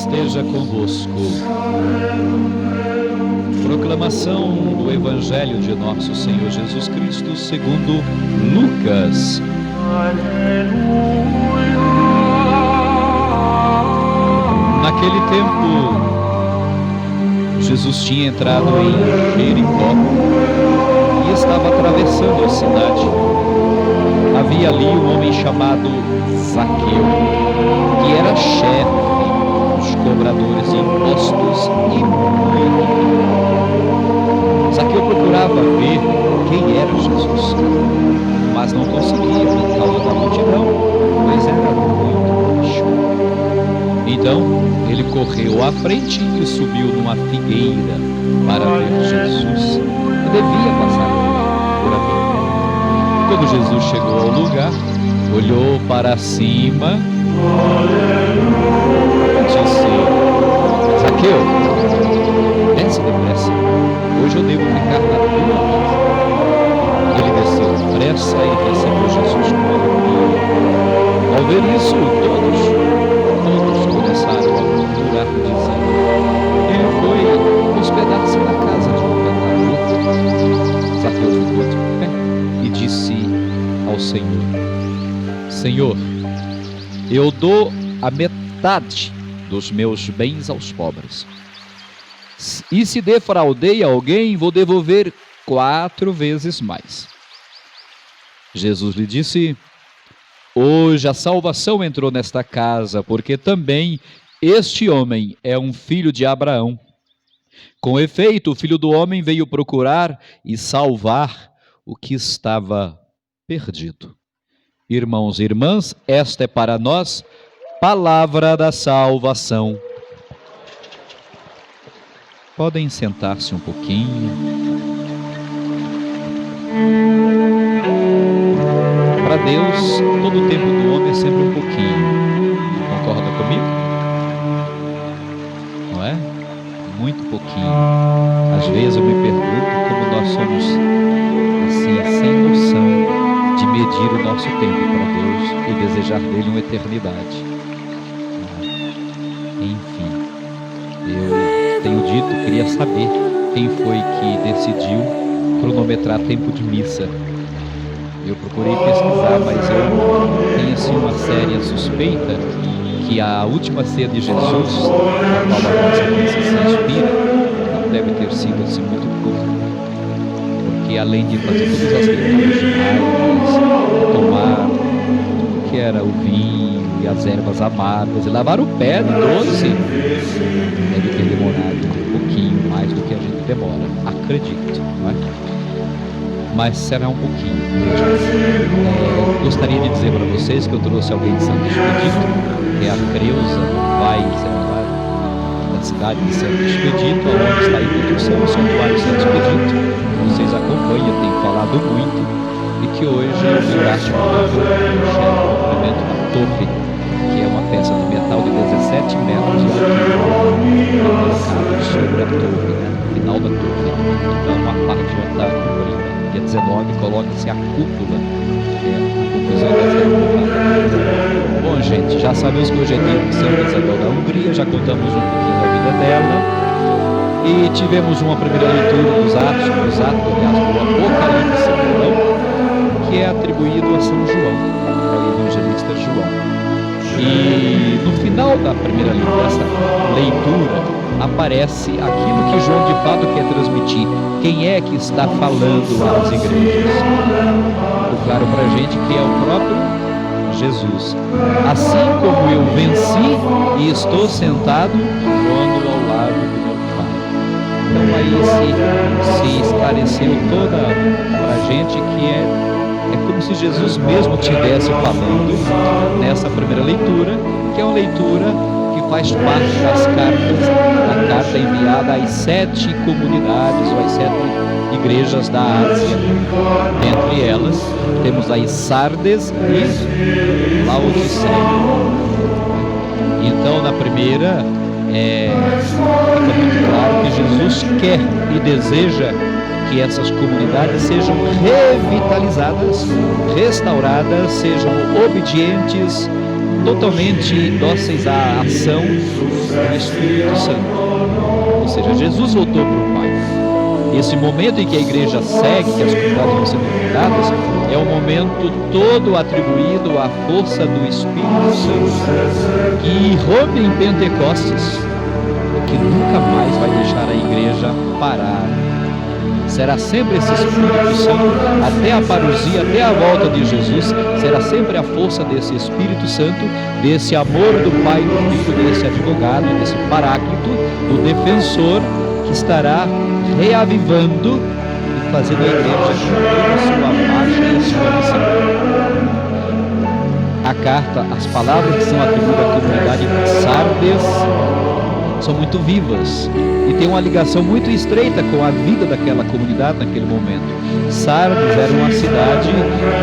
esteja convosco. Proclamação do Evangelho de nosso Senhor Jesus Cristo segundo Lucas. Naquele tempo, Jesus tinha entrado em Jericó e estava atravessando a cidade. Havia ali um homem chamado Zaqueu, que era chefe dos cobradores de impostos e muito rico. Zaqueu procurava ver quem era Jesus, mas não conseguia por causa da multidão, pois era muito baixo. Então ele correu à frente e subiu numa figueira para ver Jesus, que devia passar por ali. Quando Jesus chegou ao lugar, olhou para cima e disse: Zaqueu, desce depressa, hoje eu devo ficar na tua casa. Ele desceu depressa e recebeu Jesus com alegria. Ao ver isso, todos começaram a murmurar, dizendo: ele foi hospedar-se na casa de um pecador. Zaqueu ficou de pé e disse ao Senhor: Senhor, eu dou a metade dos meus bens aos pobres. E se defraudei alguém, vou devolver 4 vezes mais. Jesus lhe disse: hoje a salvação entrou nesta casa, porque também este homem é um filho de Abraão. Com efeito, o Filho do Homem veio procurar e salvar o que estava perdido. Irmãos e irmãs, esta é para nós palavra da salvação. Podem sentar-se um pouquinho. Para Deus, todo o tempo do homem é sempre um pouquinho. Concorda comigo? Não é? Muito pouquinho. Às vezes eu me pergunto como nós somos assim, sem noção de medir o nosso tempo para Deus e desejar dele uma eternidade. Enfim, eu tenho dito, queria saber quem foi que decidiu cronometrar tempo de missa. Eu procurei pesquisar, mas eu tenho assim uma séria suspeita que a última ceia de Jesus, a qual a nossa missa se inspira, não deve ter sido assim muito curta. Porque além de fazer todas as leituras diárias, tomar tudo que era o vinho e as ervas amargas e lavar o pé do doce, deve ter demorado um pouquinho mais do que a gente demora, acredito, não é? Mas será um pouquinho. Gostaria de dizer para vocês que eu trouxe alguém de Santo Expedito, que é a Creuza Vaz, da cidade de Santo Expedito, onde está em construção o Santuário Santo Expedito. Vocês acompanham, tem falado muito, e que hoje eu vi o último complemento da torre, que é uma peça de metal de 17 metros de altura, colocado sobre a torre, no final da torre. Então, uma parte já está cobrindo. Dia 19 coloca-se a cúpula, que é a conclusão dessa época. Bom, gente, já sabemos que hoje é dia de Santa Isabel da Hungria, já contamos um pouquinho da vida dela e tivemos uma primeira leitura dos Atos, aliás, do Apocalipse, que é atribuído a São João, ao evangelista João. E no final da primeira leitura aparece aquilo que João de fato quer transmitir. Quem é que está falando às igrejas? Ficou claro para a gente que é o próprio Jesus. Assim como eu venci e estou sentado no trono ao lado do meu Pai. Então aí se esclareceu toda para a gente que é como se Jesus mesmo estivesse falando nessa primeira leitura, que é uma leitura que faz parte das cartas, da carta enviada às 7 comunidades ou às 7 igrejas da Ásia. Entre elas temos aí Sardes e Laodiceia. Então na primeira fica muito claro que Jesus quer e deseja que essas comunidades sejam revitalizadas, restauradas, sejam obedientes, totalmente dóceis à ação do Espírito Santo. Ou seja, Jesus voltou para o Pai. Esse momento em que a igreja segue, que as comunidades vão sendo fundadas, é um momento todo atribuído à força do Espírito Santo, que irrompe em Pentecostes, que nunca mais vai deixar a igreja parar. Será sempre esse Espírito Santo, até a parousia, até a volta de Jesus, será sempre a força desse Espírito Santo, desse amor do Pai e do Filho, desse advogado, desse paráclito, do defensor, que estará reavivando e fazendo a igreja cumprir a sua marcha e a sua missão. A carta, as palavras que são atribuídas à comunidade de Sardes são muito vivas e tem uma ligação muito estreita com a vida daquela comunidade naquele momento. Sardes era uma cidade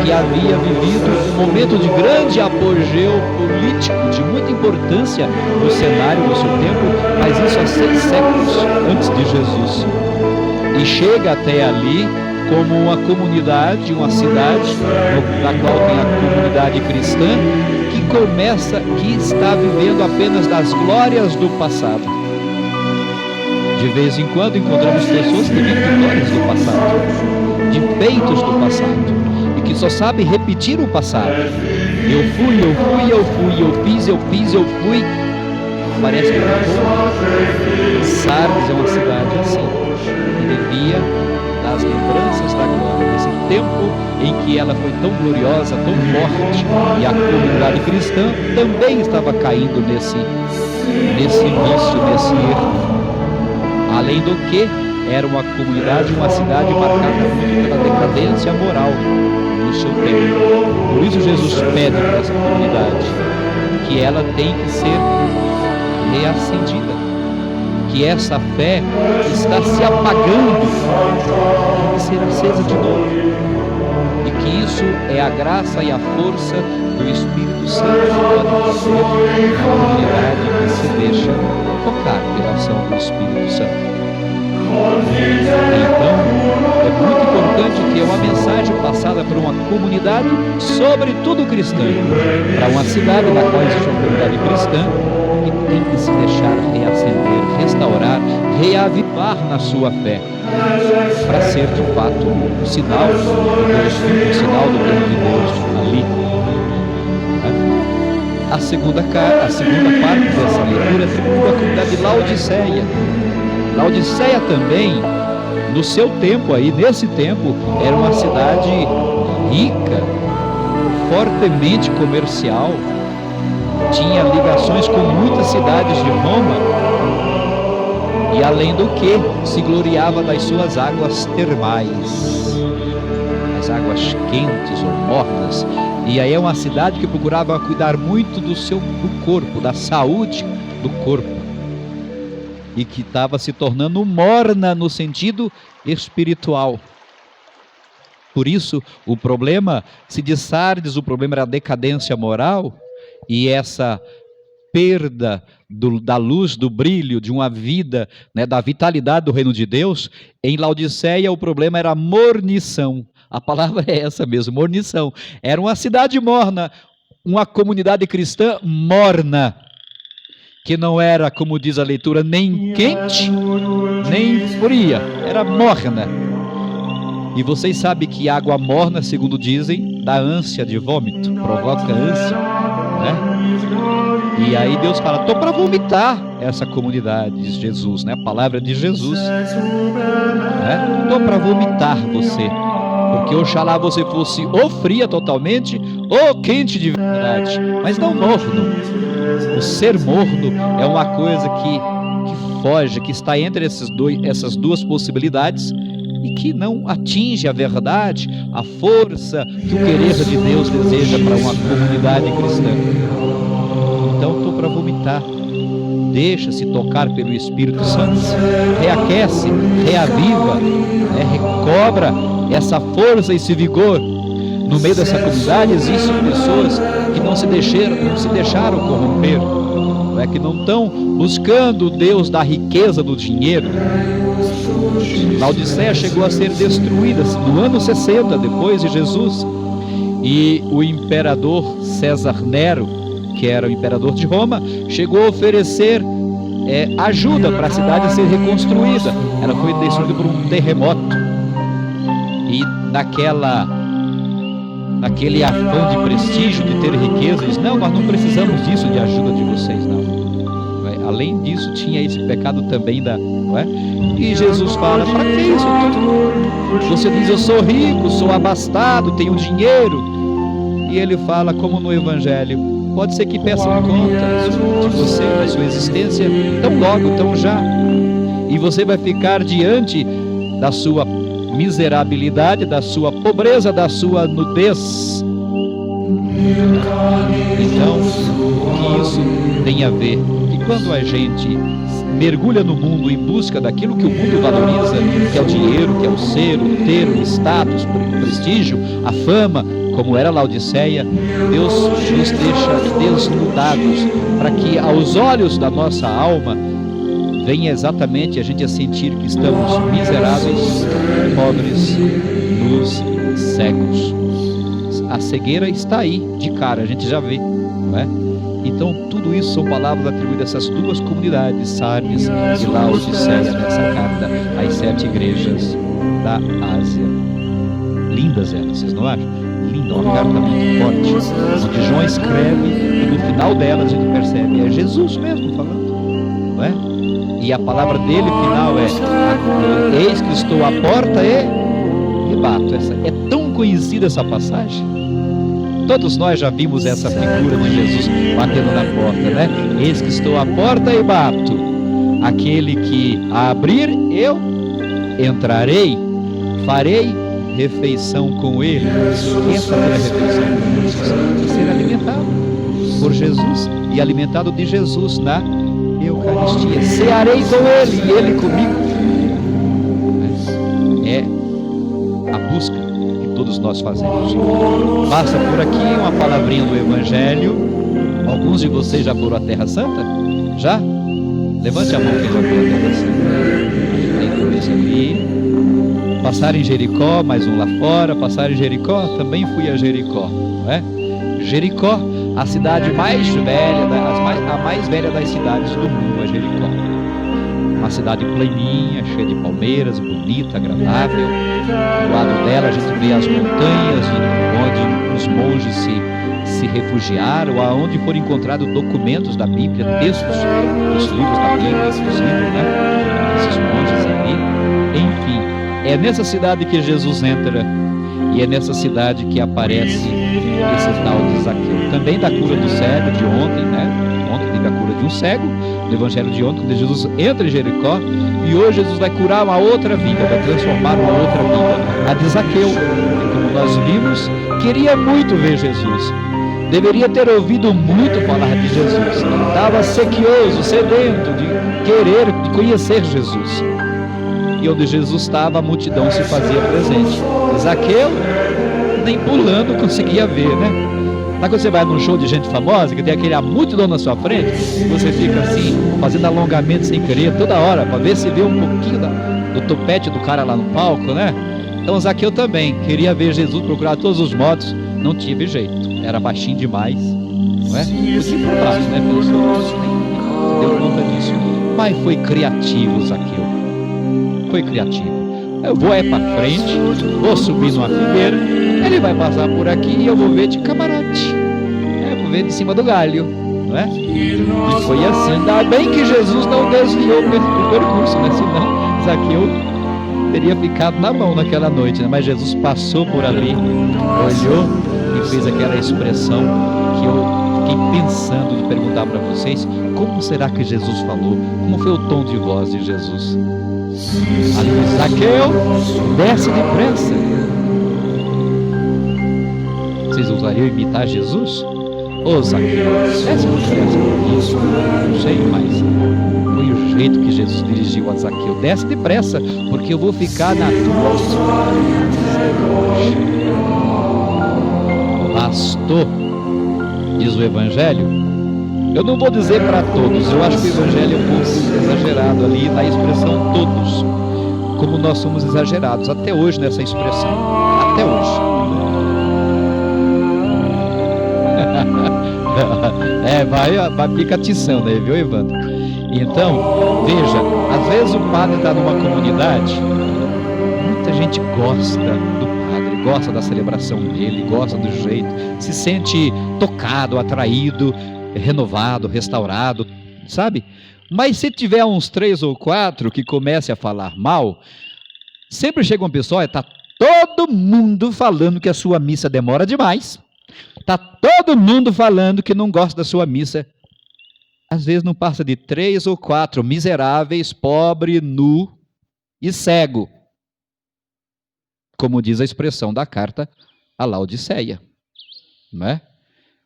que havia vivido um momento de grande apogeu político, de muita importância no cenário do seu tempo, mas isso há 6 séculos antes de Jesus. E chega até ali como uma comunidade, uma cidade, na qual tem a comunidade cristã, que está vivendo apenas das glórias do passado. De vez em quando encontramos pessoas que vivem glórias do passado, de feitos do passado, e que só sabem repetir o passado. Eu fui, eu fui. Parece que não. Sardes é uma cidade assim, que devia das lembranças da glória, desse tempo em que ela foi tão gloriosa, tão forte, e a comunidade cristã também estava caindo nesse vício, nesse erro. Além do que, era uma comunidade, uma cidade marcada muito pela decadência moral do seu tempo. Por isso Jesus pede para essa comunidade que ela tem que ser reacendida, que essa fé está se apagando, tem que ser acesa de novo, e que isso é a graça e a força do Espírito Santo que pode fazer a comunidade que se deixa tocar pela ação do Espírito Santo. Então, é muito importante que é uma mensagem passada por uma comunidade, sobretudo cristã, para uma cidade na qual existe uma comunidade cristã, que tem que se deixar reacender, restaurar, reavivar na sua fé, para ser de fato um sinal do Deus vivo, um sinal do reino de Deus ali. A segunda parte dessa leitura atribui a comunidade de Laodiceia. Laodiceia também, no seu tempo aí, nesse tempo, era uma cidade rica, fortemente comercial, tinha ligações com muitas cidades de Roma, e além do que, se gloriava das suas águas termais, as águas quentes ou mornas. E aí é uma cidade que procurava cuidar muito do corpo, da saúde do corpo, e que estava se tornando morna no sentido espiritual. Por isso, o problema, se de Sardes o problema era a decadência moral, e essa perda da luz, do brilho, de uma vida, né, da vitalidade do reino de Deus, em Laodiceia o problema era a mornição. A palavra é essa mesmo, mornição. Era uma cidade morna, uma comunidade cristã morna, que não era, como diz a leitura, nem quente, nem fria, era morna. E vocês sabem que água morna, segundo dizem, dá ânsia de vômito, provoca ânsia, né? E aí Deus fala, estou para vomitar essa comunidade, diz Jesus, né? A palavra de Jesus, né? Estou para vomitar você, porque oxalá você fosse ou fria totalmente, ou quente de verdade, mas não morno. O ser morno é uma coisa que foge, que está entre essas duas possibilidades, e que não atinge a verdade, a força que o querer de Deus deseja para uma comunidade cristã. Então estou para vomitar. Deixa-se tocar pelo Espírito Santo, reaquece, reaviva, né? Recobra essa força e esse vigor. No meio dessa comunidade existem pessoas que não se deixaram corromper, né? Que não estão buscando o Deus da riqueza do dinheiro. Laodiceia chegou a ser destruída no ano 60 depois de Jesus, e o imperador César Nero, que era o imperador de Roma, chegou a oferecer ajuda para a cidade a ser reconstruída. Ela foi destruída por um terremoto. E naquele afã de prestígio, de ter riqueza, diz: não, nós não precisamos disso, de ajuda de vocês, não. Além disso, tinha esse pecado também não é? E Jesus fala: para que isso tudo? Você diz: eu sou rico, sou abastado, tenho dinheiro. E ele fala, como no Evangelho: pode ser que peçam conta de você, da sua existência, tão logo, tão já. E você vai ficar diante da sua miserabilidade, da sua pobreza, da sua nudez. Então, o que isso tem a ver? Que quando a gente mergulha no mundo em busca daquilo que o mundo valoriza, que é o dinheiro, que é o ser, o ter, o status, o prestígio, a fama, como era Laodiceia, Deus nos deixa desnudados, para que aos olhos da nossa alma venha exatamente a gente a sentir que estamos miseráveis, pobres, nus, cegos. A cegueira está aí, de cara, a gente já vê, não é? Então, tudo isso são palavras atribuídas a essas duas comunidades, Sardes e Laodiceia, nessa carta às 7 igrejas da Ásia. Lindas elas, vocês não acham? Linda, uma carta muito forte, onde João escreve e no final delas a gente percebe, é Jesus mesmo falando, não é? E a palavra dele final é: eis que estou à porta e bato. É tão conhecida essa passagem. Todos nós já vimos essa figura de Jesus batendo na porta, né? Eis que estou à porta e bato. Aquele que abrir, eu entrarei, farei refeição com ele. Quem é fazer a refeição com Jesus? Ser alimentado por Jesus e alimentado de Jesus na Eucaristia. Cearei com ele e ele comigo. É a busca que todos nós fazemos. Passa por aqui uma palavrinha do Evangelho. Alguns de vocês já foram à Terra Santa? Já? Levante a mão quem já foi à Terra Santa. Tem 2 ali. Passaram em Jericó, mais um lá fora. Passaram em Jericó, também fui a Jericó, não é? Jericó, a cidade mais velha, a mais velha das cidades do mundo é Jericó. Uma cidade planinha, cheia de palmeiras, bonita, agradável. Do lado dela a gente vê as montanhas onde os monges se refugiaram, aonde foram encontrados documentos da Bíblia, textos dos livros da Bíblia, inclusive, né? Esses monges ali. Enfim, é nessa cidade que Jesus entra. E é nessa cidade que aparece esse tal de Zaqueu. Também da cura do cego de ontem, né? Ontem teve a cura de um cego, no Evangelho de ontem, quando Jesus entra em Jericó. E hoje Jesus vai curar uma outra vida, vai transformar uma outra vida, a de Zaqueu. E como nós vimos, queria muito ver Jesus. Deveria ter ouvido muito falar de Jesus. Estava sequioso, sedento de querer, de conhecer Jesus. E onde Jesus estava, a multidão se fazia presente. Zaqueu, nem pulando, conseguia ver, né? Sabe quando você vai num show de gente famosa, que tem aquele multidão na sua frente, e você fica assim, fazendo alongamento sem querer, toda hora, para ver se vê um pouquinho do topete do cara lá no palco, né? Então Zaqueu também queria ver Jesus, procurar todos os modos, não tive jeito, era baixinho demais, não é? Podia ir por baixo, né? Pelos outros, nem deu conta disso. Mas foi criativo Zaqueu. Foi criativo. Eu vou para frente, vou subir numa figueira, ele vai passar por aqui e eu vou ver de camarote. Eu vou ver de cima do galho, não é? E foi assim. Ainda bem que Jesus não desviou o percurso, né? Senão Zaqueu teria ficado na mão naquela noite, né? Mas Jesus passou por ali, olhou e fez aquela expressão que eu fiquei pensando de perguntar para vocês: como será que Jesus falou? Como foi o tom de voz de Jesus? Zaqueu, desce depressa. Vocês ousariam imitar Jesus? Ô Zaqueu, desce depressa. Não sei, mas foi o jeito que Jesus dirigiu a Zaqueu. Desce depressa, porque eu vou ficar na tua. Bastou, diz o Evangelho. Eu não vou dizer para todos, eu acho que o Evangelho é um pouco exagerado ali na expressão todos, como nós somos exagerados até hoje nessa expressão, até hoje. Vai fica atiçando aí, viu, Evandro? Então, veja, às vezes o padre está numa comunidade, muita gente gosta do padre, gosta da celebração dele, gosta do jeito, se sente tocado, atraído, renovado, restaurado, sabe? Mas se tiver uns 3 ou 4 que comece a falar mal, sempre chega uma pessoa, está todo mundo falando que a sua missa demora demais, está todo mundo falando que não gosta da sua missa. Às vezes não passa de 3 ou 4 miseráveis, pobre, nu e cego, como diz a expressão da carta a Laodiceia, não é?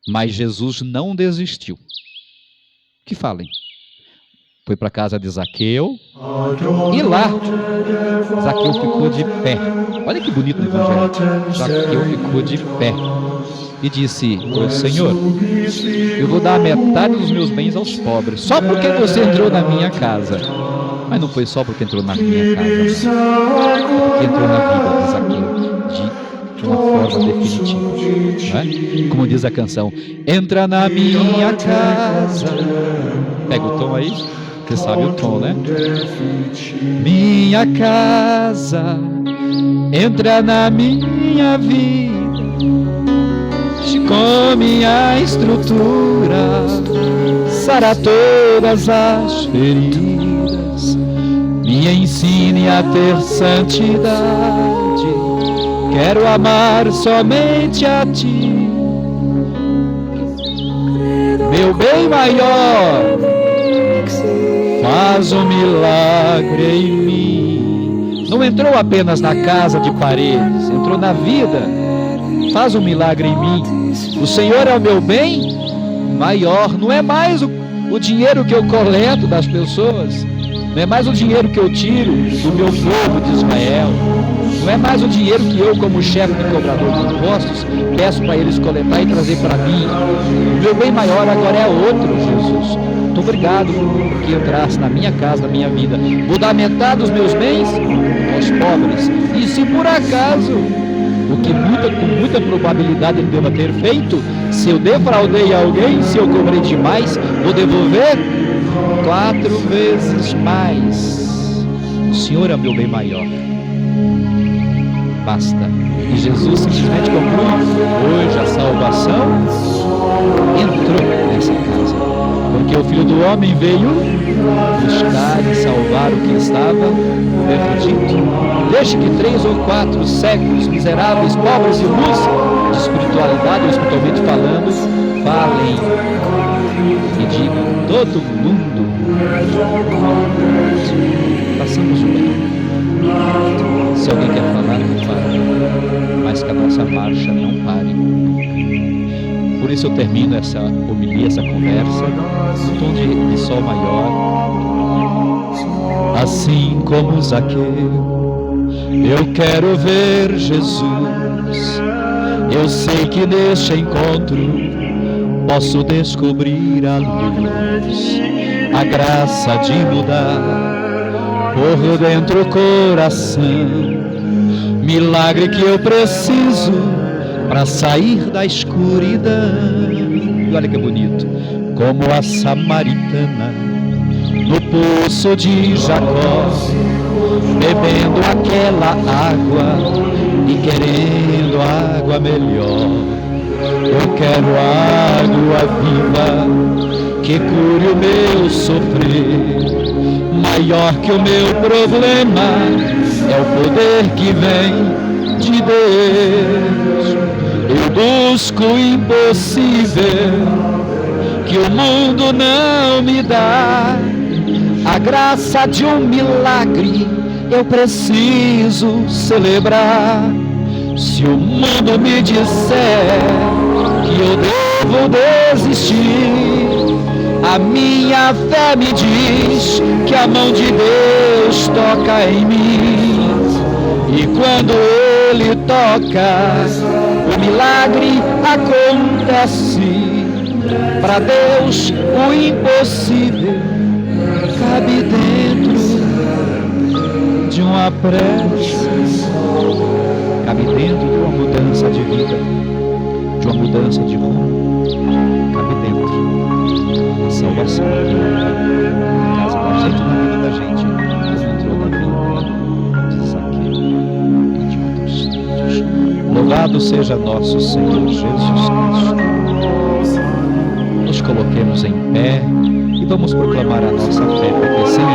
Mas Jesus não desistiu. Que falem. Foi para a casa de Zaqueu, e lá Zaqueu ficou de pé. Olha que bonito o evangelho. Zaqueu ficou de pé e disse: "Ô Senhor, eu vou dar a metade dos meus bens aos pobres, só porque você entrou na minha casa." Mas não foi só porque entrou na minha casa, não. Porque entrou na vida de Zaqueu de uma forma definitiva, não é? Como diz a canção: "Entra na minha casa." Pega o tom aí, você sabe o tom, né? Minha casa, entra na minha vida, com minha estrutura, sara todas as feridas, me ensine a ter santidade, quero amar somente a ti, meu bem maior, faz um milagre em mim. Não entrou apenas na casa de paredes, entrou na vida. Faz um milagre em mim. O Senhor é o meu bem maior. Não é mais o dinheiro que eu coleto das pessoas, não é mais o dinheiro que eu tiro do meu povo de Israel, não é mais o dinheiro que eu, como chefe de cobrador de impostos, peço para eles coletar e trazer para mim. O meu bem maior agora é outro, Jesus. Muito obrigado porque entrasse na minha casa, na minha vida. Vou dar metade dos meus bens aos pobres. E se por acaso, o que com muita probabilidade ele deva ter feito, se eu defraudei alguém, se eu cobrei demais, vou devolver 4 vezes mais. O Senhor é meu bem maior. Basta. E Jesus simplesmente conclui: hoje a salvação entrou nessa casa, porque o Filho do Homem veio buscar e salvar o que estava perdido. Deixe que 3 ou 4 cegos, miseráveis, pobres e luz de espiritualidade, ou espiritualmente falando, falem e digam: todo mundo passamos o bem. Se alguém quer falar, não fale, mas que a nossa marcha não pare nunca. Por isso eu termino essa homilia, essa conversa, no tom de sol maior. Assim como Zaqueu, eu quero ver Jesus. Eu sei que neste encontro posso descobrir a luz, a graça de mudar por dentro o coração, milagre que eu preciso para sair da escuridão. E olha que bonito, como a samaritana no poço de Jacó, bebendo aquela água e querendo água melhor. Eu quero água viva que cure o meu sofrer. Maior que o meu problema é o poder que vem de Deus. Eu busco o impossível que o mundo não me dá. A graça de um milagre eu preciso celebrar. Se o mundo me disser que eu devo desistir, a minha fé me diz que a mão de Deus toca em mim. E quando Ele toca, o milagre acontece. Para Deus o impossível cabe dentro de uma prece, cabe dentro de uma mudança de vida, de uma mudança de rumo, cabe dentro da salvação. Louvado seja nosso Senhor Jesus Cristo. Nos coloquemos em pé e vamos proclamar a nossa fé, porque sem